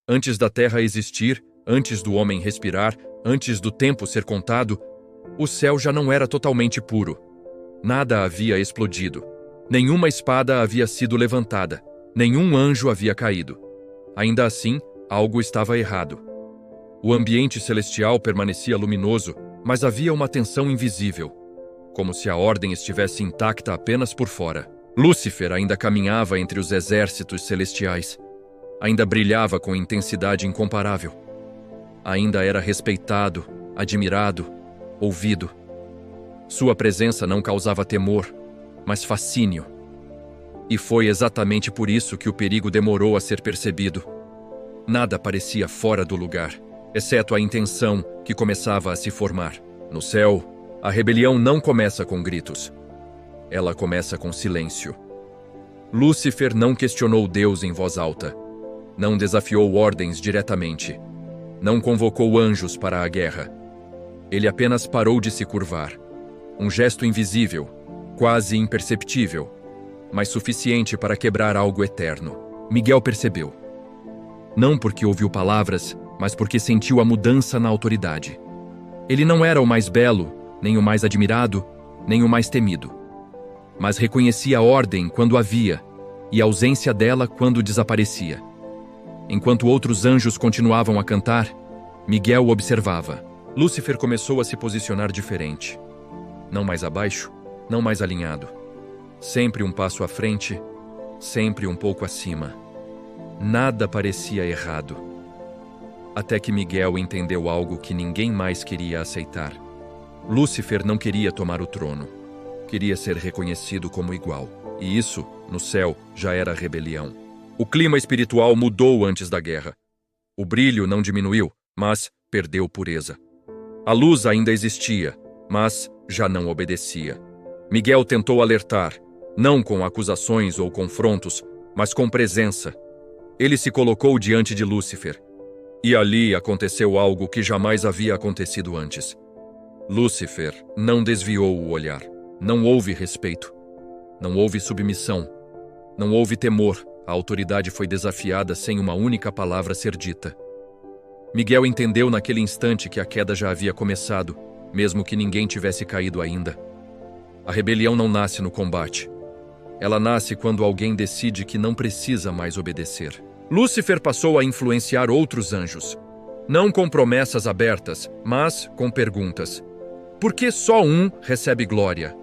Antes da terra existir, antes do homem respirar, antes do tempo ser contado, o céu já não era totalmente puro. Nada havia explodido. Nenhuma espada havia sido levantada. Nenhum anjo havia caído. Ainda assim, algo estava errado. O ambiente celestial permanecia luminoso, mas havia uma tensão invisível, como se a ordem estivesse intacta apenas por fora. Lúcifer ainda caminhava entre os exércitos celestiais. Ainda brilhava com intensidade incomparável. Ainda era respeitado, admirado, ouvido. Sua presença não causava temor, mas fascínio. E foi exatamente por isso que o perigo demorou a ser percebido. Nada parecia fora do lugar, exceto a intenção que começava a se formar. No céu, a rebelião não começa com gritos. Ela começa com silêncio. Lúcifer não questionou Deus em voz alta. Não desafiou ordens diretamente. Não convocou anjos para a guerra. Ele apenas parou de se curvar. Um gesto invisível, quase imperceptível, mas suficiente para quebrar algo eterno. Miguel percebeu. Não porque ouviu palavras, mas porque sentiu a mudança na autoridade. Ele não era o mais belo, nem o mais admirado, nem o mais temido. Mas reconhecia a ordem quando havia, e a ausência dela quando desaparecia. Enquanto outros anjos continuavam a cantar, Miguel observava. Lúcifer começou a se posicionar diferente. Não mais abaixo, não mais alinhado. Sempre um passo à frente, sempre um pouco acima. Nada parecia errado. Até que Miguel entendeu algo que ninguém mais queria aceitar. Lúcifer não queria tomar o trono. Queria ser reconhecido como igual. E isso, no céu, já era rebelião. O clima espiritual mudou antes da guerra. O brilho não diminuiu, mas perdeu pureza. A luz ainda existia, mas já não obedecia. Miguel tentou alertar, não com acusações ou confrontos, mas com presença. Ele se colocou diante de Lúcifer. E ali aconteceu algo que jamais havia acontecido antes. Lúcifer não desviou o olhar. Não houve respeito. Não houve submissão. Não houve temor. A autoridade foi desafiada sem uma única palavra ser dita. Miguel entendeu naquele instante que a queda já havia começado, mesmo que ninguém tivesse caído ainda. A rebelião não nasce no combate. Ela nasce quando alguém decide que não precisa mais obedecer. Lúcifer passou a influenciar outros anjos. Não com promessas abertas, mas com perguntas. Por que só um recebe glória?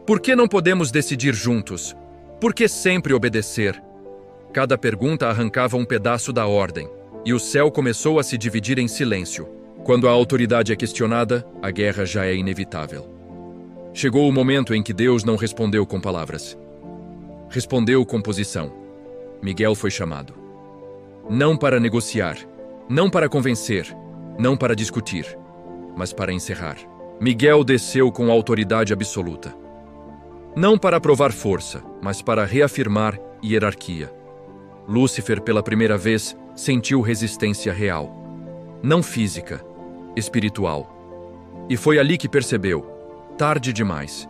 Por que não podemos decidir juntos? Por que sempre obedecer? Cada pergunta arrancava um pedaço da ordem, e o céu começou a se dividir em silêncio. Quando a autoridade é questionada, a guerra já é inevitável. Chegou o momento em que Deus não respondeu com palavras. Respondeu com posição. Miguel foi chamado. Não para negociar, não para convencer, não para discutir, mas para encerrar. Miguel desceu com autoridade absoluta. Não para provar força, mas para reafirmar hierarquia. Lúcifer, pela primeira vez, sentiu resistência real. Não física, espiritual. E foi ali que percebeu, tarde demais,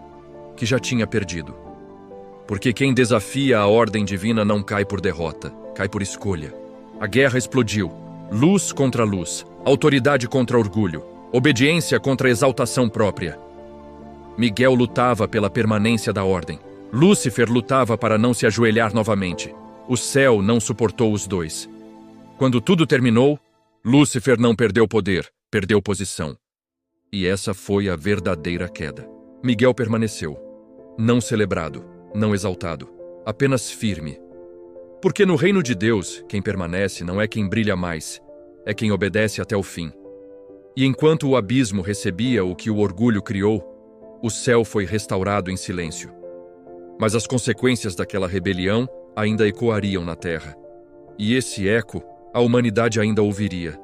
que já tinha perdido. Porque quem desafia a ordem divina não cai por derrota, cai por escolha. A guerra explodiu. Luz contra luz, autoridade contra orgulho, obediência contra exaltação própria. Miguel lutava pela permanência da ordem. Lúcifer lutava para não se ajoelhar novamente. O céu não suportou os dois. Quando tudo terminou, Lúcifer não perdeu poder, perdeu posição. E essa foi a verdadeira queda. Miguel permaneceu, não celebrado, não exaltado, apenas firme. Porque no reino de Deus, quem permanece não é quem brilha mais, é quem obedece até o fim. E enquanto o abismo recebia o que o orgulho criou, o céu foi restaurado em silêncio. Mas as consequências daquela rebelião ainda ecoariam na terra. E esse eco a humanidade ainda ouviria.